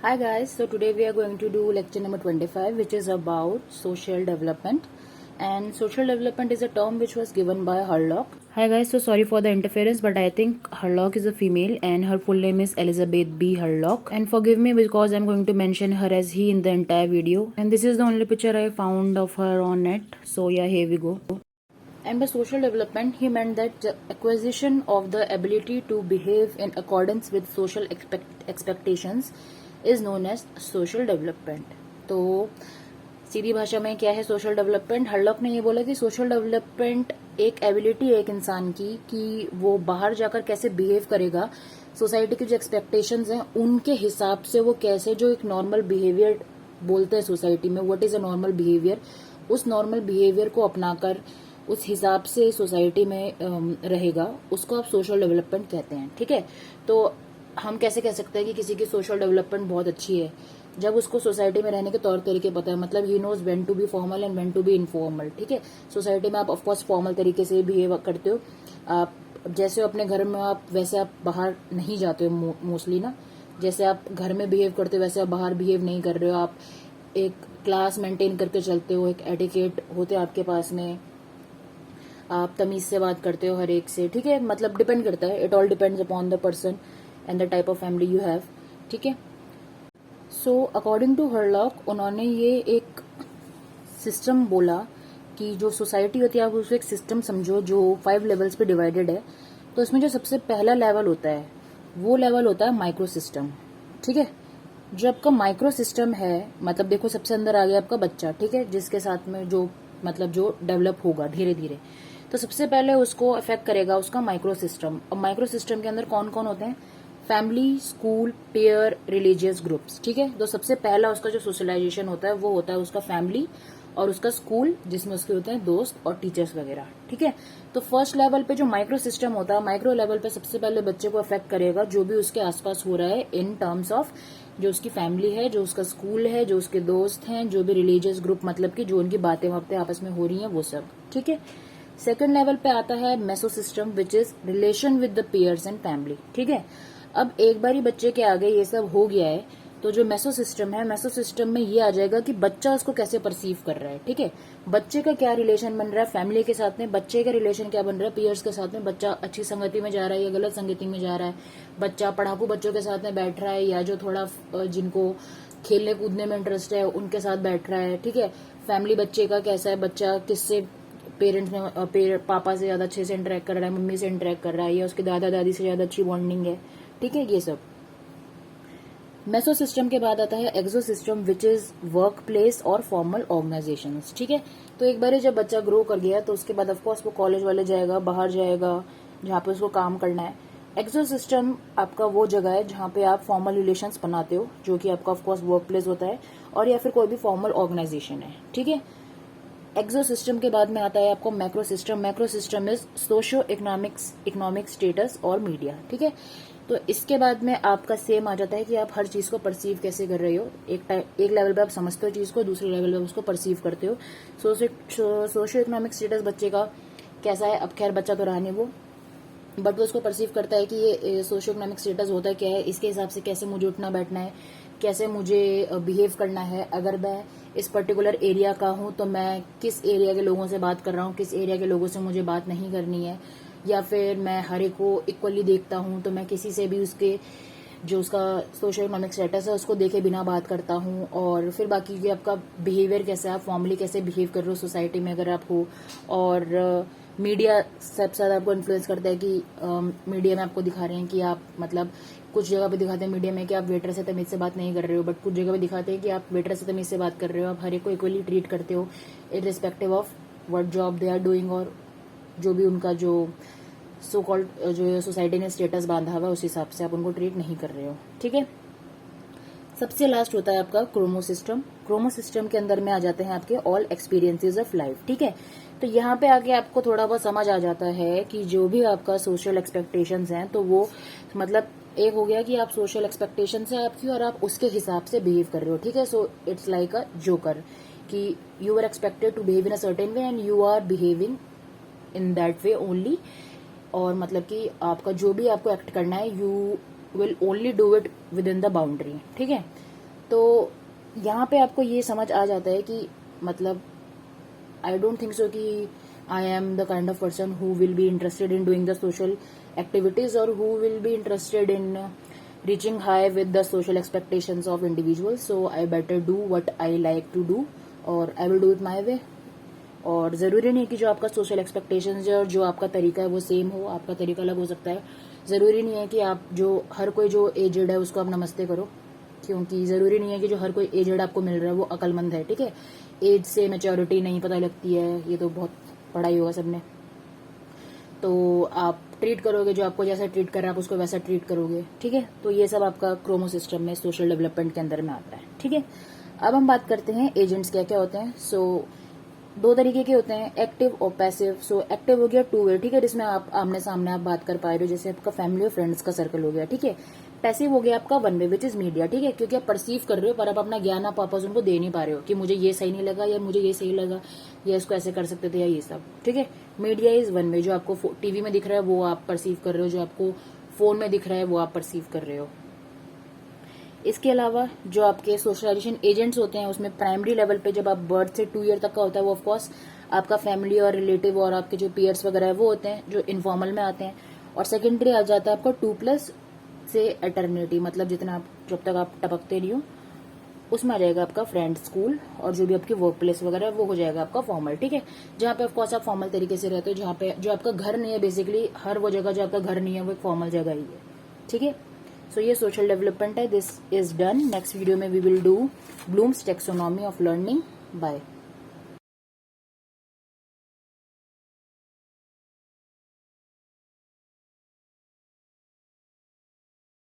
Hi guys, so today we are going to do lecture number 25, which is about social development. And social development is a term which was given by Hurlock. Hi guys, so sorry for the interference, but I think Hurlock is a female and her full name is Elizabeth B. Hurlock. And forgive me because I'm going to mention her as he in the entire video. And this is the only picture I found of her on net. So yeah, here we go. And by social development, he meant that the acquisition of the ability to behave in accordance with social expectations is known as social development. तो सीधी भाषा में क्या है social development? हर्लॉक ने ये बोला कि social development एक एबिलिटी है एक इंसान की कि वो बाहर जाकर कैसे बिहेव करेगा, सोसाइटी की जो एक्सपेक्टेशंस हैं उनके हिसाब से वो कैसे जो एक नॉर्मल बिहेवियर बोलते हैं सोसाइटी में, what is a normal behaviour, उस नॉर्मल बिहेवियर को अपनाकर उस हिसाब से सोसाइटी में रहेगा, उसको आप सोशल डेवलपमेंट कहते हैं. ठीक है, तो हम कैसे कह सकते हैं कि किसी की सोशल डेवलपमेंट बहुत अच्छी है? जब उसको सोसाइटी में रहने के तौर तरीके पता है, मतलब he knows when to be formal and when to be informal. ठीक है, सोसाइटी में आप ऑफकोर्स फॉर्मल तरीके से बिहेव करते हो, आप जैसे अपने घर में आप वैसे आप बाहर नहीं जाते हो मोस्टली ना, जैसे आप घर में बिहेव करते हो वैसे आप बाहर बिहेव नहीं कर रहे हो, आप एक क्लास मेंटेन करके चलते हो, एक एटिकेट होते हैं आपके पास में, आप तमीज से बात करते हो हर एक से. ठीक है, मतलब डिपेंड करता है, it all depends upon the person and the type of family you have. ठीक है, सो अकॉर्डिंग टू हर्लॉक उन्होंने ये एक सिस्टम बोला कि जो सोसाइटी होती है आप उसको एक सिस्टम समझो जो 5 लेवल्स पे डिवाइडेड है. तो इसमें जो सबसे पहला लेवल होता है वो लेवल होता है माइक्रो सिस्टम. ठीक है, जो आपका माइक्रो सिस्टम है, मतलब देखो सबसे अंदर आ गया आपका बच्चा. ठीक है, जिसके साथ में जो मतलब जो डेवलप होगा धीरे धीरे, तो सबसे पहले उसको अफेक्ट करेगा उसका माइक्रो सिस्टम. और माइक्रो सिस्टम के अंदर कौन कौन होते हैं? Family, school, pair, religious groups. ठीक है, तो सबसे पहला उसका जो सोशलाइजेशन होता है वो होता है उसका फैमिली और उसका स्कूल, जिसमें उसके होते हैं दोस्त और टीचर्स वगैरह. ठीक है, तो फर्स्ट लेवल पे जो माइक्रो सिस्टम होता है, माइक्रो लेवल पे सबसे पहले बच्चे को अफेक्ट करेगा जो भी उसके आसपास हो रहा है इन टर्म्स ऑफ जो उसकी फैमिली है, जो उसका स्कूल है, जो उसके दोस्त हैं, जो भी रिलीजियस ग्रुप, मतलब कि जो उनकी बातें वातें आपस में हो रही हैं वो सब. ठीक है, सेकंड लेवल पे आता है meso system which is relation with the pairs and family. ठीक है, अब एक बार ही बच्चे के आगे ये सब हो गया है तो जो मेसो सिस्टम है, मेसो सिस्टम में ये आ जाएगा कि बच्चा उसको कैसे परसीव कर रहा है. ठीक है, बच्चे का क्या रिलेशन बन रहा है फैमिली के साथ में, बच्चे का रिलेशन क्या बन रहा है पियर्स के साथ में, बच्चा अच्छी संगति में जा रहा है या गलत संगति में जा रहा है, बच्चा पढ़ाकू बच्चों के साथ में बैठ रहा है या जो थोड़ा जिनको खेलने कूदने में इंटरेस्ट है उनके साथ बैठ रहा है. ठीक है, फैमिली बच्चे का कैसा है, बच्चा किससे पेरेंट्स में पापा से ज्यादा अच्छे से इंटरेक्ट कर रहा है, मम्मी से इंटरेक्ट कर रहा है या उसके दादा दादी से ज्यादा अच्छी बॉन्डिंग है. ठीक है, ये सब. मेसो सिस्टम के बाद आता है exosystem which is work place और फॉर्मल ऑर्गेनाइजेशन. ठीक है, तो एक बार जब बच्चा ग्रो कर गया तो उसके बाद ऑफकोर्स वो कॉलेज वाले जाएगा, बाहर जाएगा जहाँ पे उसको काम करना है. एक्सो सिस्टम आपका वो जगह है जहाँ पे आप फॉर्मल रिलेशंस बनाते हो, जो कि आपका ऑफकोर्स वर्क प्लेस होता है और या फिर कोई भी फॉर्मल ऑर्गेनाइजेशन है. ठीक है, एक्सो सिस्टम के बाद में आता है आपको macro system. Macro system is socio economic status और मीडिया. ठीक है, तो इसके बाद में आपका सेम आ जाता है कि आप हर चीज को परसीव कैसे कर रहे हो. एक लेवल पे आप समझते हो चीज को, दूसरे लेवल पे उसको परसीव करते हो. सोशियो इकोनॉमिक स्टेटस बच्चे का कैसा है, अब खैर बच्चा तो रहा नहीं वो, बट वो उसको परसीव करता है कि ये सोशियो इकोनॉमिक स्टेटस होता है क्या है, इसके हिसाब से कैसे मुझे उठना बैठना है, कैसे मुझे बिहेव करना है. अगर मैं इस पर्टिकुलर एरिया का हूं तो मैं किस एरिया के लोगों से बात कर रहा हूं, किस एरिया के लोगों से मुझे बात नहीं करनी है, या फिर मैं हर एक को इक्वली देखता हूं तो मैं किसी से भी उसके जो उसका सोशल इकोनॉमिक स्टेटस है उसको देखे बिना बात करता हूं. और फिर बाकी कि आपका बिहेवियर कैसा है, आप फॉर्मली कैसे बिहेव कर रहे हो सोसाइटी में अगर आप हो. और मीडिया सबसे ज्यादा आपको इन्फ्लुएंस करता है कि मीडिया में आपको दिखा रहे हैं कि आप मतलब कुछ जगह पे दिखाते हैं मीडिया में कि आप वेटर से तमीज से बात नहीं कर रहे हो, बट कुछ जगह पे दिखाते हैं कि आप वेटर से तमीज से बात कर रहे हो, आप हर एक को इक्वली ट्रीट करते हो irrespective of what job they are doing, और जो भी उनका जो सो कॉल्ड जो सोसाइटी ने स्टेटस बांधा हुआ है उस हिसाब से आप उनको ट्रीट नहीं कर रहे हो. ठीक है, सबसे लास्ट होता है आपका क्रोमो सिस्टम. क्रोमो सिस्टम के अंदर में आ जाते हैं आपके ऑल एक्सपीरियंसेस ऑफ लाइफ. ठीक है, तो यहाँ पे आके आपको थोड़ा बहुत समझ आ जाता है कि जो भी आपका सोशल एक्सपेक्टेशंस हैं तो वो मतलब एक हो गया कि आप सोशल एक्सपेक्टेशंस है आपकी और आप उसके हिसाब से बिहेव कर रहे हो. ठीक है, so it's like a joker कि you are expected to behave in a certain way and you are behaving in that way only. और मतलब कि आपका जो भी आपको एक्ट करना है, you will only do it with in the boundary, ठीक है। तो यहाँ पे आपको ये समझ आ जाता है कि मतलब आई डोंट थिंक सो कि I am the kind of person who will be interested in doing the social activities or who will be interested in reaching high with the social expectations of individuals. So I better do what I like to do or I will do it my way. और ज़रूरी नहीं कि जो आपका social expectations है और जो आपका तरीका है वो सेम हो, आपका तरीका अलग हो सकता है। ज़रूरी नहीं है कि आप जो हर कोई जो एजेड है उसको आप नमस्ते करो, क्योंकि ज़रूरी नहीं है कि जो हर कोई एजेड आपको मिल रहा है वो अक्लमंद है, ठीक है। एज से मैच्योरिटी नहीं पता लगती है, ये तो बहुत पढ़ाई होगा सबने। तो आप ट्रीट करोगे, जो आपको जैसा ट्रीट कर रहा है आप उसको वैसा ट्रीट करोगे, ठीक है। तो ये सब आपका क्रोमो सिस्टम में सोशल डेवलपमेंट के अंदर में आता है, ठीक है। अब हम बात करते हैं एजेंट्स क्या क्या होते हैं। सो दो तरीके के होते हैं, एक्टिव और पैसिव। सो एक्टिव हो गया टू वे, ठीक है, जिसमें आप आमने सामने आप बात कर पा रहे हो, जैसे आपका फैमिली और फ्रेंड्स का सर्कल हो गया, ठीक है। पैसिव हो गया आपका one way which is media, ठीक है, क्योंकि आप परसीव कर रहे हो पर आप अपना ज्ञान आप वापस उनको दे नहीं पा रहे हो कि मुझे ये सही नहीं लगा या मुझे ये सही लगा या इसको ऐसे कर सकते थे या ये सब, ठीक है। मीडिया इज वन वे, जो आपको टीवी में दिख रहा है वो आप परसीव कर रहे हो, जो आपको फोन में दिख रहा है वो आप परसीव कर रहे हो। इसके अलावा जो आपके सोशलाइजेशन एजेंट्स होते हैं उसमें प्राइमरी लेवल पे जब आप बर्थ से 2 ईयर तक का होता है वो ऑफकोर्स आपका फैमिली और रिलेटिव और आपके जो पीयर्स वगैरह है वो होते हैं जो इनफॉर्मल में आते हैं। और सेकेंडरी आ जाता है आपका 2+ से एटर्निटी, मतलब जितना आप जब तक आप टपकते नहीं हो उसमें आ जाएगा आपका फ्रेंड, स्कूल और जो भी आपकी वर्क प्लेस वगैरह है वो हो जाएगा आपका फॉर्मल, ठीक है। जहाँ पे ऑफकोर्स आप फॉर्मल तरीके से रहते हो, जहाँ पे जो आपका घर नहीं है, बेसिकली हर वो जगह जो आपका घर नहीं है वो एक फॉर्मल जगह ही है, ठीक है। सो ये सोशल डेवलपमेंट है, this is done. Next video में we will do Bloom's taxonomy of learning. Bye.